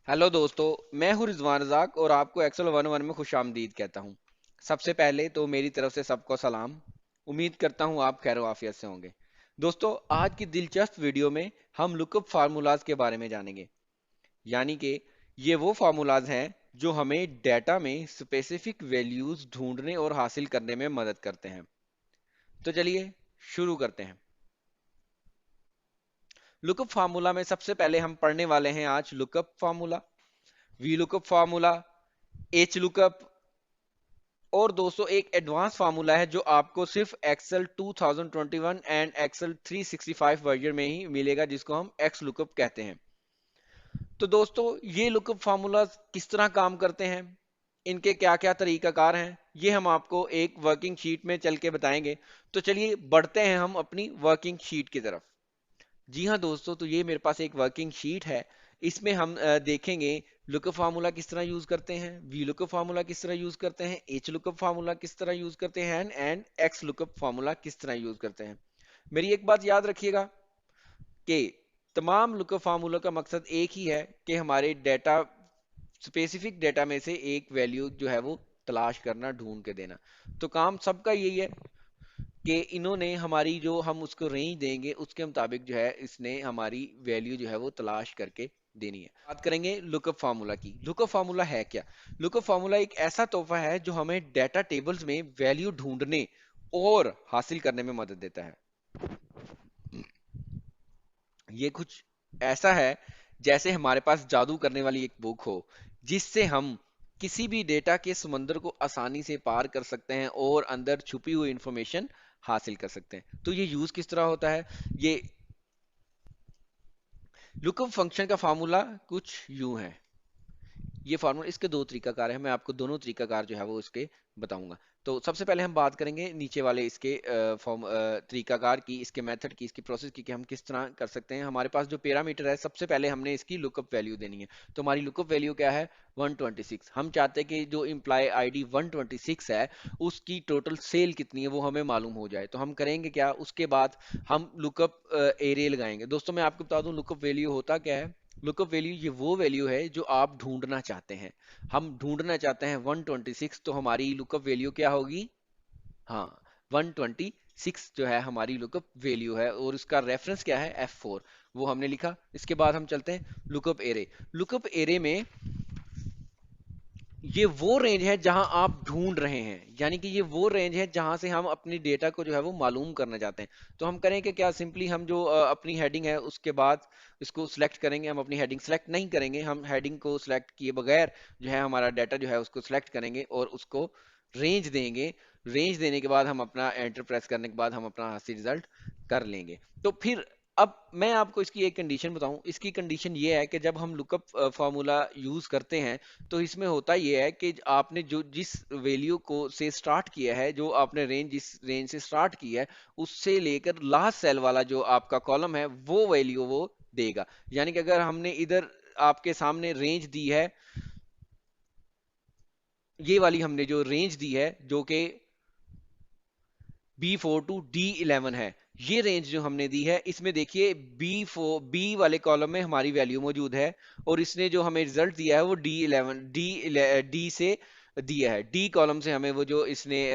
Hello दोस्तों, मैं हूं रिजवान रज़ाक और आपको एक्सेल 101 में खुशामदीद कहता हूं। सबसे पहले तो मेरी तरफ से सबको सलाम। उम्मीद करता हूं आप खैर आफियत से होंगे। दोस्तों, आज की दिलचस्प वीडियो में हम लुकअप फार्मूलाज के बारे में जानेंगे। यानी कि ये वो फार्मूलाज हैं जो हमें डेटा में स्पेसिफिक वैल्यूज ढूंढने और हासिल करने में मदद करते हैं। तो चलिए शुरू करते हैं। लुकअप फार्मूला में सबसे पहले हम पढ़ने वाले हैं आज lookup formula, V lookup formula, H lookup. और दोस्तों, एक एडवांस फार्मूला है जो आपको सिर्फ एक्सेल 2021 एंड एक्सेल 365 वर्जन में ही मिलेगा, जिसको हम एक्स लुकअप कहते हैं। तो दोस्तों, ये लुकअप फार्मूला किस तरह काम करते हैं, इनके क्या क्या तरीकाकार हैं, ये हम आपको एक वर्किंग शीट में चल के बताएंगे। तो चलिए बढ़ते हैं हम अपनी वर्किंग शीट की तरफ। जी हाँ दोस्तों, तो ये मेरे पास एक वर्किंग शीट है। इसमें हम देखेंगे लुकअप फार्मूला किस तरह यूज करते हैं, वी लुकअप फार्मूला किस तरह यूज करते हैं, एच लुकअप फार्मूला किस तरह यूज करते हैं एंड एक्स लुकअप फार्मूला किस तरह यूज करते हैं। मेरी एक बात याद रखिएगा कि तमाम लुकअप फार्मूला का मकसद एक ही है कि हमारे डेटा, स्पेसिफिक डेटा में से एक वैल्यू जो है वो तलाश करना, ढूंढ के देना। तो काम सबका यही है कि इन्होंने हमारी जो हम उसको रेंज देंगे उसके मुताबिक जो है इसने हमारी वैल्यू जो है वो तलाश करके देनी है। बात करेंगे लुकअप फार्मूला की। लुकअप फार्मूला है क्या? लुकअप फार्मूला एक ऐसा तोहफा है जो हमें डेटा टेबल्स में वैल्यू ढूंढने और हासिल करने में मदद देता है। ये कुछ ऐसा है जैसे हमारे पास जादू करने वाली एक बुक हो, जिससे हम किसी भी डेटा के समंदर को आसानी से पार कर सकते हैं और अंदर छुपी हुई इंफॉर्मेशन हासिल कर सकते हैं। तो ये यूज किस तरह होता है? ये लुकअप फंक्शन का फार्मूला कुछ यूं है। ये फार्मूला, इसके दो तरीकाकार है, मैं आपको दोनों तरीकाकार जो है वो इसके बताऊंगा। तो सबसे पहले हम बात करेंगे नीचे वाले इसके तरीकाकार की, इसके मेथड की, इसकी प्रोसेस की कि हम किस तरह कर सकते हैं। हमारे पास जो पैरामीटर है, सबसे पहले हमने इसकी लुकअप वैल्यू देनी है। तो हमारी लुकअप वैल्यू क्या है? 126। हम चाहते हैं कि जो इम्प्लाई आईडी 126 है उसकी टोटल सेल कितनी है वो हमें मालूम हो जाए। तो हम करेंगे क्या, उसके बाद हम लुकअप एरे लगाएंगे। दोस्तों, मैं आपको बता दूं लुकअप वैल्यू होता क्या है। लुकअप वैल्यू ये वो वैल्यू है जो आप ढूंढना चाहते हैं। हम ढूंढना चाहते हैं 126, तो हमारी लुकअप वैल्यू क्या होगी? हाँ, 126 जो है हमारी लुकअप वैल्यू है और उसका रेफरेंस क्या है? F4। वो हमने लिखा। इसके बाद हम चलते हैं लुकअप एरे। लुकअप एरे में ये वो रेंज है जहां आप ढूंढ रहे हैं, यानी कि ये वो रेंज है जहां से हम अपनी डेटा को जो है वो मालूम करना चाहते हैं। तो हम करेंगे क्या, सिंपली हम जो अपनी हेडिंग है उसके बाद इसको सिलेक्ट करेंगे। हम अपनी हेडिंग सेलेक्ट नहीं करेंगे, हम हेडिंग को सिलेक्ट किए बगैर जो है हमारा डाटा जो है उसको सिलेक्ट करेंगे और उसको रेंज देंगे। रेंज देने के बाद हम अपना एंटर प्रेस करने के बाद हम अपना हासिल रिजल्ट कर लेंगे। तो फिर अब मैं आपको इसकी एक कंडीशन बताऊं। इसकी कंडीशन ये है कि जब हम लुकअप फार्मूला यूज करते हैं तो इसमें होता यह है कि आपने जो जिस वैल्यू को से स्टार्ट किया है, जो आपने रेंज जिस रेंज से स्टार्ट की है, उससे लेकर लास्ट सेल वाला जो आपका कॉलम है वो वैल्यू वो देगा। यानी कि अगर हमने इधर आपके सामने रेंज दी है, ये वाली हमने जो रेंज दी है जो कि B4 टू D11 है, ये रेंज जो हमने दी है, इसमें देखिए बी वाले कॉलम में हमारी वैल्यू मौजूद है और इसने जो हमें रिजल्ट दिया है वो डी से दिया है। डी कॉलम से हमें वो जो इसने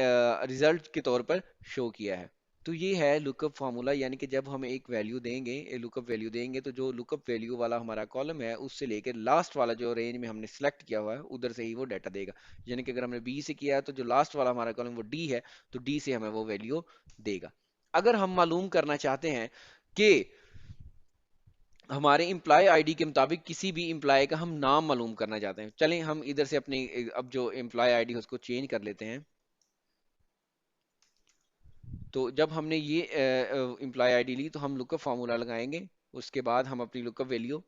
रिजल्ट के तौर पर शो किया है। तो ये है लुकअप फार्मूला, यानी कि जब हम एक वैल्यू देंगे, लुकअप वैल्यू देंगे, तो जो लुकअप वैल्यू वाला हमारा कॉलम है उससे लेकर लास्ट वाला जो रेंज में हमने सेलेक्ट किया हुआ है उधर से ही वो डाटा देगा। यानी कि अगर हमने बी से किया है तो जो लास्ट वाला हमारा कॉलम वो डी है, तो डी से हमें वो वैल्यू देगा। अगर हम मालूम करना चाहते हैं कि हमारे इम्प्लॉय आईडी के मुताबिक किसी भी इम्प्लॉय का हम नाम मालूम करना चाहते हैं, चलें हम इधर से अपनी अब जो इम्प्लॉय आईडी है उसको चेंज कर लेते हैं। तो जब हमने ये इम्प्लॉय आईडी ली तो हम लुकअप फार्मूला लगाएंगे। उसके बाद हम अपनी लुकअप वैल्यू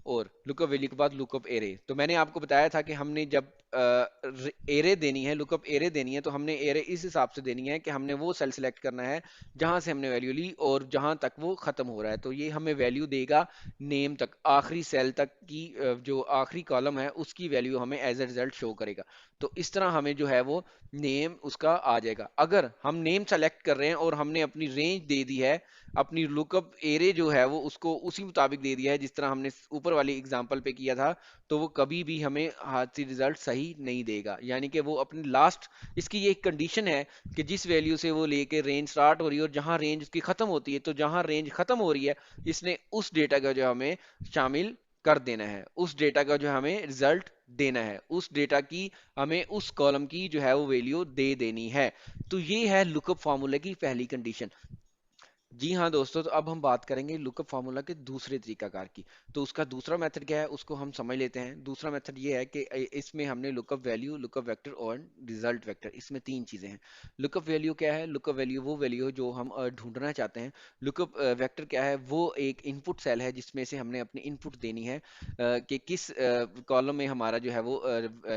और लुकअप वैल्यू के बाद लुकअप एरे। तो मैंने आपको बताया था कि हमने जब एरे देनी है, लुकअप एरे देनी है, तो हमने एरे इस हिसाब से देनी है कि हमने वो सेल सिलेक्ट करना है जहां से हमने वैल्यू ली और जहां तक वो खत्म हो रहा है। तो ये हमें वैल्यू देगा नेम तक, आखिरी सेल तक की जो आखिरी कॉलम है उसकी वैल्यू हमें एज ए रिजल्ट शो करेगा। तो इस तरह हमें जो है वो नेम उसका आ जाएगा। अगर हम नेम सेलेक्ट कर रहे हैं और हमने अपनी रेंज दे दी है, अपनी लुकअप एरे जो है वो उसको उसी मुताबिक दे दिया है जिस तरह हमने ऊपर वाली एग्जांपल पे किया था, तो वो कभी भी हमें हाथ से रिजल्ट सही नहीं देगा। यानी कि वो अपनी लास्ट, इसकी ये एक कंडीशन है कि जिस वैल्यू से वो लेके रेंज स्टार्ट हो रही है और जहां रेंज उसकी खत्म होती है, तो जहां रेंज खत्म हो रही है इसने उस डेटा का जो हमें शामिल कर देना है, उस डेटा का जो हमें रिजल्ट देना है, उस डेटा की हमें उस कॉलम की जो है वो वैल्यू दे देनी है। तो ये है लुकअप फार्मूला की पहली कंडीशन। जी हाँ दोस्तों, तो अब हम बात करेंगे लुकअप फार्मूला के दूसरे तरीकाकार की। तो उसका दूसरा मेथड क्या है उसको हम समझ लेते हैं। दूसरा मेथड ये है कि इसमें हमने लुकअप वैल्यू, लुकअप वेक्टर और रिजल्ट वेक्टर, इसमें तीन चीजें हैं। लुकअप वैल्यू क्या है? लुकअप वैल्यू वो वैल्यू है जो हम ढूंढना चाहते हैं। लुकअप वेक्टर क्या है? वो एक इनपुट सेल है जिसमें से हमने अपनी इनपुट देनी है कि किस कॉलम में हमारा जो है वो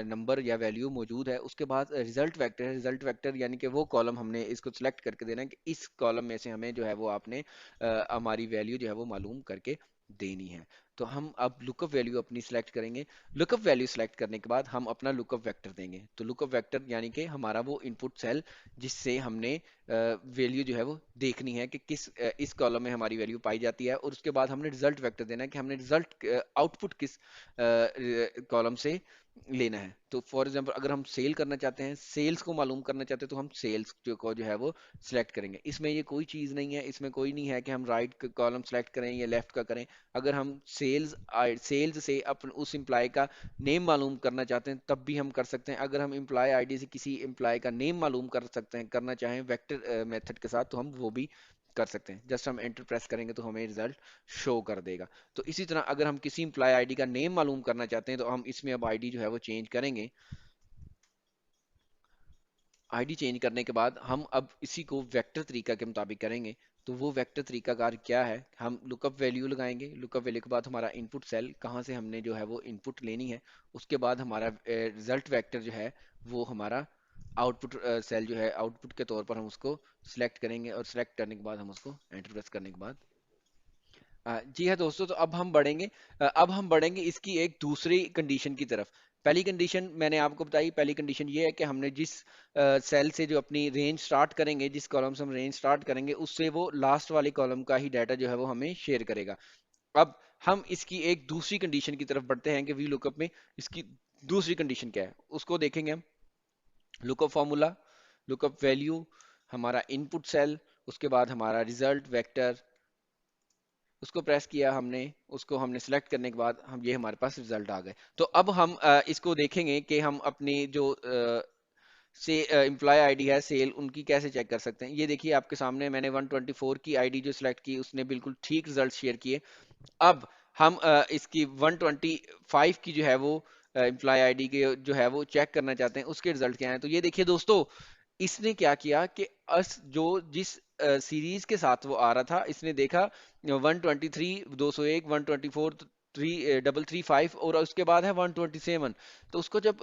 नंबर या वैल्यू मौजूद है। उसके बाद रिजल्ट वेक्टर है। रिजल्ट वेक्टर यानी कि वो कॉलम हमने इसको सिलेक्ट करके देना है कि इस कॉलम में से हमें जो है वो आपने हमारी वैल्यू जो है वो मालूम करके देनी है। तो हम अब लुकअप वैल्यू अपनी सिलेक्ट करेंगे। लुकअप वैल्यू सिलेक्ट करने के बाद हम अपना लुकअप वेक्टर देंगे। तो लुकअप वेक्टर यानी कि हमारा वो इनपुट सेल जिससे हमने वैल्यू जो है वो देखनी है कि किस इस कॉलम में हमारी वैल्यू पाई जाती है। और उसके बाद हमने रिजल्ट वेक्टर देना है कि हमने रिजल्ट आउटपुट किस कॉलम से लेना है। तो फॉर एग्जांपल अगर हम सेल करना चाहते हैं, सेल्स को मालूम करना चाहते हैं, तो हम सेल्स जो है वो सिलेक्ट करेंगे। इसमें ये कोई चीज़ नहीं है, इसमें कोई नहीं है कि हम राइट कॉलम सेलेक्ट करें या लेफ्ट का करें। अगर हम सेल्स से अपन उस एम्प्लॉय का नेम मालूम करना चाहते हैं तब भी हम कर सकते हैं। अगर हम एम्प्लॉय आईडी से किसी एम्प्लॉय का नेम मालूम कर सकते हैं, करना चाहें वेक्टर मेथड के साथ, तो हम वो भी कर सकते हैं। जस्ट हम एंटर प्रेस करेंगे तो हमें रिजल्ट शो कर देगा। तो इसी तरह अगर हम किसी एम्प्लॉय आईडी का नेम मालूम करना चाहते हैं तो हम इसमें अब आईडी जो है वो चेंज करेंगे। आईडी चेंज करने के बाद हम अब इसी को वेक्टर तरीका के मुताबिक करेंगे। तो वो वेक्टर तरीकाकार क्या है? हम लुकअप वैल्यू लगाएंगे। लुकअप वैल्यू के बाद हमारा इनपुट सेल कहाँ से हमने जो है वो इनपुट लेनी है। उसके बाद हमारा रिजल्ट वेक्टर जो है वो हमारा आउटपुट सेल जो है, आउटपुट के तौर पर हम उसको सिलेक्ट करेंगे और सिलेक्ट करने के बाद हम उसको एंटर प्रेस करने के बाद जी हाँ दोस्तों, तो अब हम बढ़ेंगे इसकी एक दूसरी कंडीशन की तरफ। पहली कंडीशन मैंने आपको बताई। पहली कंडीशन ये है कि हमने जिस सेल से जो अपनी रेंज स्टार्ट करेंगे, जिस कॉलम से हम रेंज स्टार्ट करेंगे, उससे वो लास्ट वाली कॉलम का ही डाटा जो है वो हमें शेयर करेगा। अब हम इसकी एक दूसरी कंडीशन की तरफ बढ़ते हैं कि वी लुकअप में इसकी दूसरी कंडीशन क्या है उसको देखेंगे हम। लुकअप फॉर्मूला, लुकअप वैल्यू, हमारा इनपुट सेल, उसके बाद हमारा रिजल्ट वेक्टर, उसको प्रेस किया हमने, उसको हमने सेलेक्ट करने के बाद हम ये हमारे पास रिजल्ट आ गए। तो अब हम इसको देखेंगे कि हम अपनी जो से एम्प्लॉय आईडी है सेल, उनकी कैसे चेक कर सकते हैं। ये देखिए आपके सामने मैंने 124 की आईडी जो सिलेक्ट की उसने बिल्कुल ठीक रिजल्ट शेयर किए। अब हम इसकी 125 की जो है वो एम्प्लॉय आईडी के जो है वो चेक करना चाहते हैं, उसके रिजल्ट क्या है। तो ये देखिए दोस्तों, इसने क्या किया कि जो जिस सीरीज के साथ वो आ रहा था, इसने देखा 123, 201, 124, 335 और उसके बाद है 127। तो उसको जब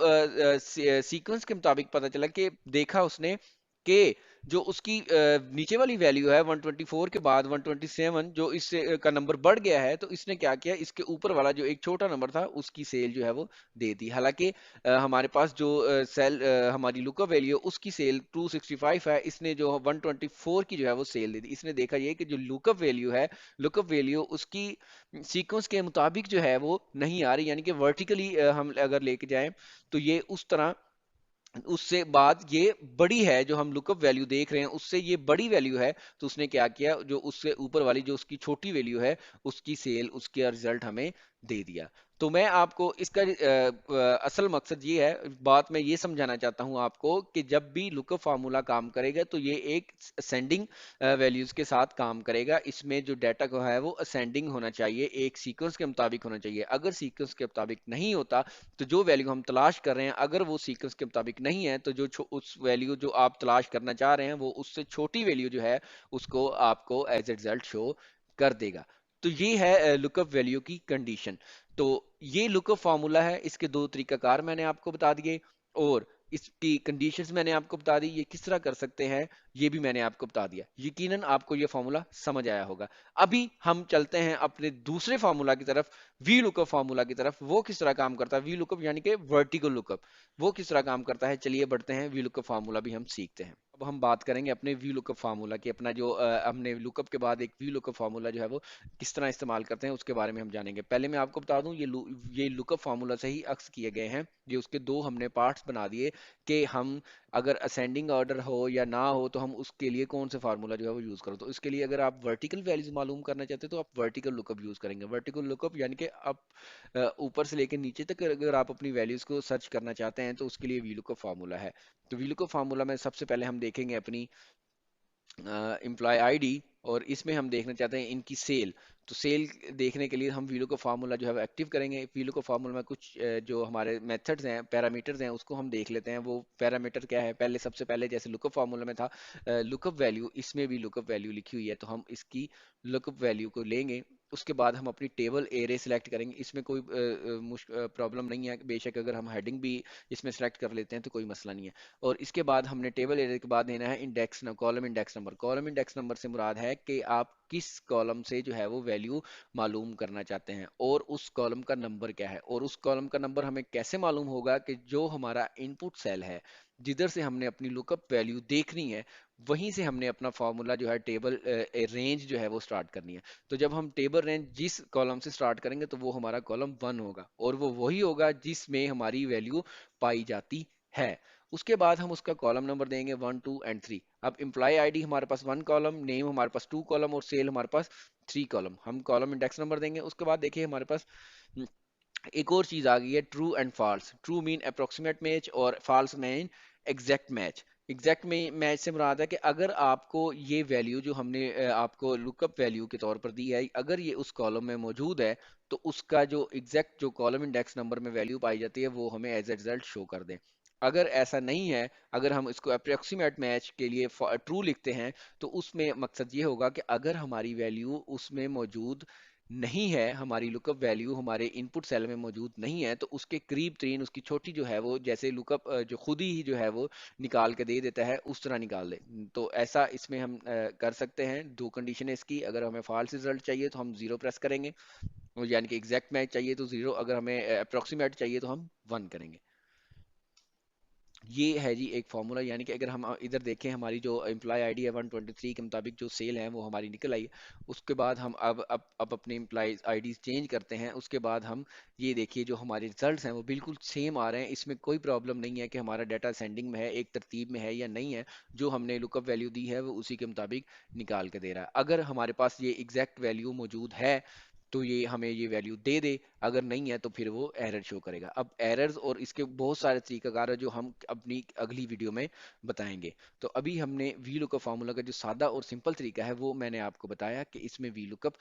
सीक्वेंस के मुताबिक पता चला कि देखा उसने कि जो उसकी नीचे वाली वैल्यू है 124 के बाद 127, जो इससे का नंबर बढ़ गया है, तो इसने क्या किया, इसके ऊपर वाला जो एक छोटा नंबर था उसकी सेल जो है वो दे दी। हालांकि हमारे पास जो सेल हमारी लुकअप वैल्यू उसकी सेल 265 है, इसने जो 124 की जो है वो सेल दे दी। इसने देखा ये कि जो लुकअप वैल्यू है, लुकअप वैल्यू उसकी सीक्वेंस के मुताबिक जो है वो नहीं आ रही, यानी कि वर्टिकली हम अगर लेके जाएं तो ये उस तरह, उससे बाद ये बड़ी है, जो हम लुकअप वैल्यू देख रहे हैं उससे ये बड़ी वैल्यू है। तो उसने क्या किया, जो उससे ऊपर वाली जो उसकी छोटी वैल्यू है उसकी सेल, उसका रिजल्ट हमें दे दिया। तो मैं आपको इसका असल मकसद ये है, बात मैं ये समझाना चाहता हूं आपको कि जब भी लुकअप फार्मूला काम करेगा तो ये एक असेंडिंग वैल्यूज के साथ काम करेगा। इसमें जो डाटा को है वो असेंडिंग होना चाहिए, एक सीक्वेंस के मुताबिक होना चाहिए। अगर सीक्वेंस के मुताबिक नहीं होता तो जो वैल्यू हम तलाश कर रहे हैं अगर वो सीक्वेंस के मुताबिक नहीं है, तो जो उस वैल्यू जो आप तलाश करना चाह रहे हैं वो उससे छोटी वैल्यू जो है उसको आपको एज ए रिजल्ट शो कर देगा। तो ये है लुकअप वैल्यू की कंडीशन। तो ये लुकअप फॉर्मूला है, इसके दो तरीकाकार मैंने आपको बता दिए और इसकी कंडीशंस मैंने आपको बता दी, ये किस तरह कर सकते हैं ये भी मैंने आपको बता दिया। यकीनन आपको ये फॉर्मूला समझ आया होगा। अभी हम चलते हैं अपने दूसरे फॉर्मूला की तरफ, वी लुकअप फॉर्मूला की तरफ। वो किस तरह काम करता है, वी लुकअप यानी कि वर्टिकल लुकअप, वो किस तरह काम करता है। चलिए बढ़ते हैं, वी लुकअप फॉर्मूला भी हम सीखते हैं। अब हम बात करेंगे अपने वी लुकअप फार्मूला की। अपना जो हमने लुकअप के बाद एक वी लुकअप फार्मूला जो है वो किस तरह इस्तेमाल करते हैं उसके बारे में हम जानेंगे। पहले मैं आपको बता दूं ये लुकअप फार्मूला से ही अक्स किए गए हैं। ये उसके दो हमने पार्ट्स बना दिए कि हम अगर असेंडिंग ऑर्डर हो या ना हो तो हम उसके लिए कौन से फार्मूला जो है वो यूज करो। तो इसके लिए अगर आप वर्टिकल वैल्यूज मालूम करना चाहते हो तो आप वर्टिकल लुकअप यूज करेंगे। वर्टिकल लुकअप यानी कि आप ऊपर से लेकर नीचे तक अगर आप अपनी वैल्यूज को सर्च करना चाहते हैं तो उसके लिए वी लुकअप फार्मूला है। तो वी लुकअप फार्मूला में सबसे पहले हम देखेंगे अपनी एम्प्लॉय आईडी और इसमें हम देखना चाहते हैं इनकी सेल। तो सेल देखने के लिए हम वीलो का फार्मूला जो है वो एक्टिव करेंगे। वीलो का फार्मूला में कुछ जो हमारे मेथड्स हैं, पैरामीटर्स हैं, उसको हम देख लेते हैं। वो पैरामीटर क्या है, पहले सबसे पहले जैसे लुकअप फार्मूला में था लुकअप वैल्यू, इसमें भी लुकअप वैल्यू लिखी हुई है। तो हम इसकी लुकअप वैल्यू को लेंगे। उसके बाद हम अपनी टेबल एरे सिलेक्ट करेंगे। इसमें कोई प्रॉब्लम नहीं है, बेशक अगर हम हेडिंग भी इसमें सेलेक्ट कर लेते हैं तो कोई मसला नहीं है। और इसके बाद हमने टेबल एरे के बाद देना है index column index number. Column index number से मुराद है कि आप किस कॉलम से जो है वो वैल्यू मालूम करना चाहते हैं और उस कॉलम का नंबर क्या है। और उस कॉलम का नंबर हमें कैसे मालूम होगा कि जो हमारा इनपुट सेल है जिधर से हमने अपनी लुकअप वैल्यू देखनी है वहीं से हमने अपना फॉर्मूला जो है टेबल रेंज जो है वो स्टार्ट करनी है। तो जब हम टेबल रेंज जिस कॉलम से स्टार्ट करेंगे तो वो हमारा कॉलम 1 होगा और वो वही होगा जिसमें हमारी वैल्यू पाई जाती है। उसके बाद हम उसका कॉलम नंबर देंगे 1 2 एंड 3। अब एम्प्लॉय आईडी हमारे पास 1 कॉलम, नेम हमारे पास 2 कॉलम और सेल हमारे पास 3 कॉलम। हम कॉलम इंडेक्स नंबर देंगे। उसके बाद देखिए हमारे पास एक और चीज आ गई है, true and false. True mean approximate match और false mean exact match. Exact match से मुराद है कि अगर आपको ये वैल्यू जो हमने आपको लुकअप वैल्यू के तौर पर दी है अगर ये उस कॉलम में मौजूद है तो उसका जो एग्जैक्ट जो कॉलम इंडेक्स नंबर में वैल्यू पाई जाती है वो हमें एज ए रिजल्ट शो कर दें। अगर ऐसा नहीं है, अगर हम इसको अप्रोक्सीमेट मैच के लिए ट्रू लिखते हैं तो उसमें मकसद ये होगा कि अगर हमारी वैल्यू उसमें मौजूद नहीं है, हमारी लुकअप वैल्यू हमारे इनपुट सेल में मौजूद नहीं है तो उसके करीब तरीन उसकी छोटी जो है वो जैसे लुकअप जो खुद ही जो है वो निकाल के दे देता है उस तरह निकाल दे। तो ऐसा इसमें हम कर सकते हैं। दो कंडीशन है इसकी, अगर हमें फॉल्स रिजल्ट चाहिए तो हम 0 प्रेस करेंगे यानी कि एग्जैक्ट मैच चाहिए तो 0, अगर हमें अप्रोक्सीमेट चाहिए तो हम 1 करेंगे। ये है जी एक फॉर्मूला। यानी कि अगर हम इधर देखें हमारी जो एम्प्लॉय आईडी है 123 के मुताबिक जो सेल है वो हमारी निकल आई है। उसके बाद हम अब अपने एम्प्लॉय आईडी चेंज करते हैं। उसके बाद हम ये देखिए जो हमारे रिजल्ट्स हैं वो बिल्कुल सेम आ रहे हैं। इसमें कोई प्रॉब्लम नहीं है कि हमारा डाटा सेंडिंग में है, एक तरतीब में है या नहीं है। जो हमने लुकअप वैल्यू दी है वो उसी के मुताबिक निकाल के दे रहा है। अगर हमारे पास ये एग्जैक्ट वैल्यू मौजूद है तो ये हमें ये वैल्यू दे दे, अगर नहीं है तो फिर वो एरर शो करेगा। अब एरर्स और इसके बहुत सारे तरीकाकार है जो हम अपनी अगली वीडियो में बताएंगे। तो अभी हमने वी लुकअप फार्मूला का जो सादा और सिंपल तरीका है वो मैंने आपको बताया कि इसमें वी लुकअप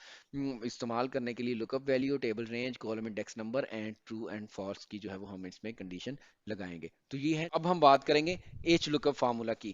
इस्तेमाल करने के लिए lookup value, table range, column index number and true and false की जो है वो हम इसमें कंडीशन लगाएंगे। तो ये है। अब हम बात करेंगे एच लुकअप फार्मूला की।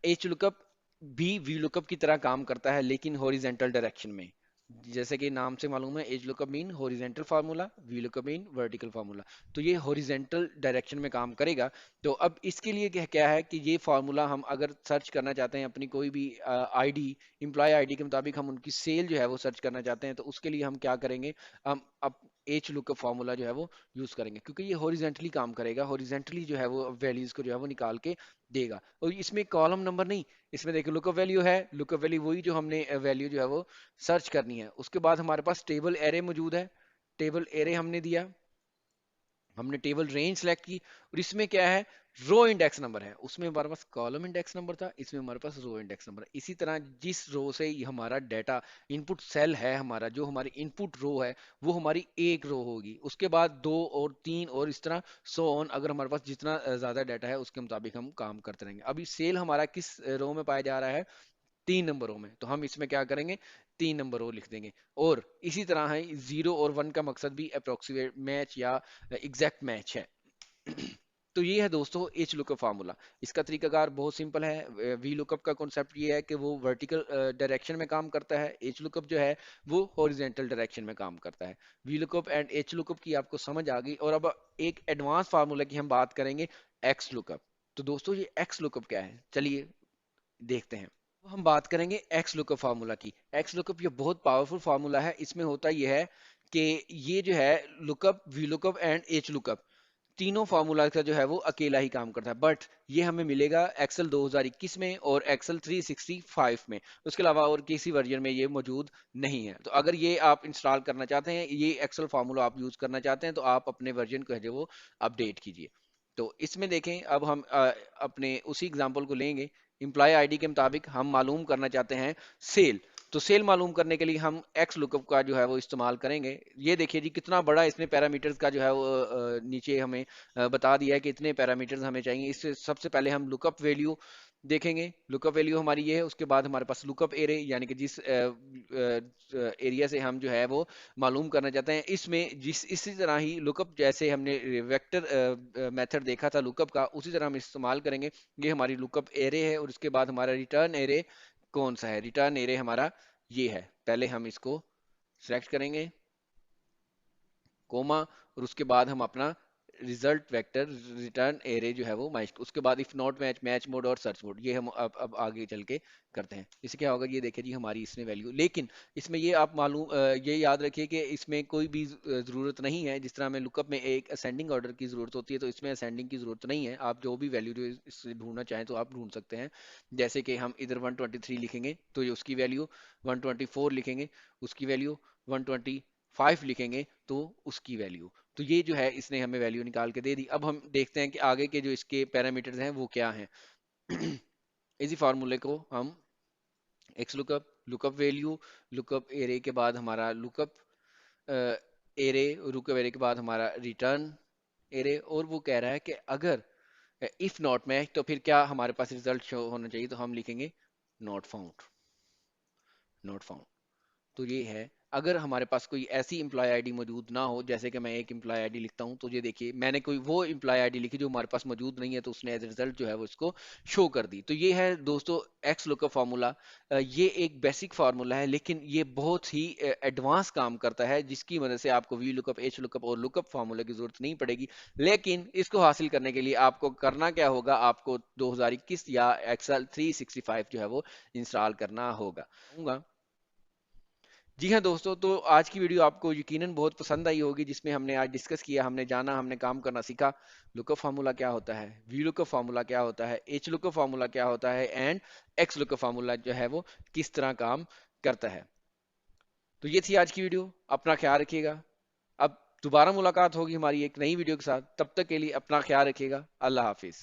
एच लुकअप भी वी लुकअप की तरह काम करता है लेकिन हॉरिजेंटल डायरेक्शन में। जैसे कि नाम से मालूम है H lookup mean horizontal formula, V lookup mean vertical formula. तो ये हॉरिजेंटल डायरेक्शन में काम करेगा। तो अब इसके लिए क्या है कि ये फार्मूला हम अगर सर्च करना चाहते हैं अपनी कोई भी आईडी, एम्प्लॉय आईडी के मुताबिक हम उनकी सेल जो है वो सर्च करना चाहते हैं तो उसके लिए हम क्या करेंगे, हम अब एच लुकअप फार्मूला जो है वो यूज करेंगे क्योंकि ये हॉरिजेंटली काम करेगा। हॉरिजेंटली जो है वो वैल्यूज को जो है वो निकाल के देगा। और इसमें कॉलम नंबर नहीं, इसमें देखिए लुकअप वैल्यू है, लुकअप वैल्यू वही जो हमने वैल्यू जो है वो सर्च करनी है। उसके बाद हमारे पास टेबल एरे मौजूद है, टेबल एरे हमने दिया, हमने टेबल रेंज सेलेक्ट की और इसमें क्या है, रो इंडेक्स नंबर है। उसमें हमारे पास कॉलम इंडेक्स नंबर था, इसमें हमारे पास रो इंडेक्स नंबर है। इसी तरह जिस रो से हमारा डाटा इनपुट सेल है, हमारा जो हमारी इनपुट रो है वो हमारी एक रो होगी, उसके बाद 2 और 3 और इस तरह सो ऑन। अगर हमारे पास जितना ज्यादा डाटा है उसके मुताबिक हम काम करते रहेंगे। अभी सेल हमारा किस रो में पाया जा रहा है, 3 नंबरों में, तो हम इसमें क्या करेंगे 3 नंबर रो लिख देंगे। और इसी तरह है 0 और 1 का मकसद भी अप्रोक्सीमेट मैच या एग्जैक्ट मैच है। तो ये है दोस्तों एच लुकअप फार्मूला। इसका तरीकाकार बहुत सिंपल है। वी लुकअप का कॉन्सेप्ट ये है कि वो वर्टिकल डायरेक्शन में काम करता है, एच लुकअप जो है वो हॉरिजॉन्टल डायरेक्शन में काम करता है। V lookup and H lookup की आपको समझ आ गई। और अब एक एडवांस फार्मूला की हम बात करेंगे, एक्स लुकअप। तो दोस्तों ये एक्स लुकअप क्या है, चलिए देखते हैं। तो हम बात करेंगे एक्स लुकअप फार्मूला की। एक्स लुकअप ये बहुत पावरफुल फार्मूला है। इसमें होता ये है कि ये जो है lookup, V lookup and H lookup तीनों फार्मूला का जो है वो अकेला ही काम करता है। बट ये हमें मिलेगा एक्सेल 2021 में और एक्सेल 365 में। उसके अलावा और किसी वर्जन में ये मौजूद नहीं है। तो अगर ये आप इंस्टॉल करना चाहते हैं, ये एक्सेल फार्मूला आप यूज करना चाहते हैं, तो आप अपने वर्जन को है जो वो अपडेट कीजिए। तो इसमें देखें, अब हम अपने उसी एग्जांपल को लेंगे। एम्प्लॉय आईडी के मुताबिक हम मालूम करना चाहते हैं सेल। तो सेल मालूम करने के लिए हम एक्स लुकअप का जो है वो इस्तेमाल करेंगे। ये देखिए जी कितना बड़ा इसमें पैरामीटर्स का जो है वो नीचे हमें बता दिया है कि इतने पैरामीटर्स हमें चाहिए। इससे सबसे पहले हम लुकअप वैल्यू देखेंगे। लुकअप वैल्यू हमारी ये है। उसके बाद हमारे पास लुकअप एरे, यानी कि जिस एरिया से हम जो है वो मालूम करना चाहते हैं, इसमें जिस इसी तरह ही लुकअप, जैसे हमने वेक्टर मेथड देखा था लुकअप का, उसी तरह हम इस्तेमाल करेंगे। ये हमारी लुकअप एरे है। और उसके बाद हमारा रिटर्न एरे कौन सा है, रिटर्न एरे हमारा ये है। पहले हम इसको सिलेक्ट करेंगे, कोमा, और उसके बाद हम अपना रिजल्ट वेक्टर रिटर्न एरे जो है वो मैच, उसके बाद if not match, match mode और सर्च मोड, ये हम अब आगे चल के करते हैं। इससे क्या होगा, ये देखिए जी हमारी इसमें वैल्यू। लेकिन इसमें ये आप मालूम ये याद रखिए कि इसमें कोई भी जरूरत नहीं है। जिस तरह हमें लुकअप में एक असेंडिंग ऑर्डर की जरूरत होती है, तो इसमें असेंडिंग की जरूरत नहीं है। आप जो भी वैल्यू जो इससे ढूंढना चाहें तो आप ढूंढ सकते हैं। जैसे कि हम इधर 123 लिखेंगे तो ये उसकी वैल्यू, 124 लिखेंगे उसकी वैल्यू, 125 लिखेंगे तो उसकी वैल्यू। तो ये जो है इसने हमें वैल्यू निकाल के दे दी। अब हम देखते हैं कि आगे के जो इसके पैरामीटर्स हैं वो क्या हैं। इसी फार्मूले को हम x lookup, lookup value, lookup array के बाद हमारा लुकअप एरे, लुकअप एरे के बाद हमारा रिटर्न एरे। और वो कह रहा है कि अगर इफ नॉट मैच तो फिर क्या हमारे पास रिजल्ट शो होना चाहिए, तो हम लिखेंगे नॉट फाउंड, नॉट फाउंड। तो ये है, अगर हमारे पास कोई ऐसी एम्प्लॉय आईडी मौजूद ना हो, जैसे कि मैं एक एम्प्लॉय आईडी लिखता हूं, तो ये देखिए मैंने कोई वो एम्प्लॉय आईडी लिखी जो हमारे पास मौजूद नहीं है, तो उसने एज रिजल्ट जो है वो इसको शो कर दी। तो ये है दोस्तों एक्स लुकअप फार्मूला। ये एक बेसिक फार्मूला है, लेकिन ये बहुत ही एडवांस काम करता है, जिसकी वजह से आपको वी लुकअप, एच लुकअप और लुकअप फार्मूला की जरूरत नहीं पड़ेगी। लेकिन इसको हासिल करने के लिए आपको करना क्या होगा, आपको 2021 या एक्सेल 365 जो है वो इंस्टॉल करना होगा। जी हाँ दोस्तों, तो आज की वीडियो आपको यकीनन बहुत पसंद आई होगी, जिसमें हमने आज डिस्कस किया, हमने जाना, हमने काम करना सीखा। लुकअप फार्मूला क्या होता है, वी लुकअप फार्मूला क्या होता है, एच लुकअप फार्मूला क्या होता है, एंड एक्स लुकअप फार्मूला जो है वो किस तरह काम करता है। तो ये थी आज की वीडियो। अपना ख्याल रखिएगा। अब दोबारा मुलाकात होगी हमारी एक नई वीडियो के साथ। तब तक के लिए अपना ख्याल रखिएगा। अल्लाह हाफिज।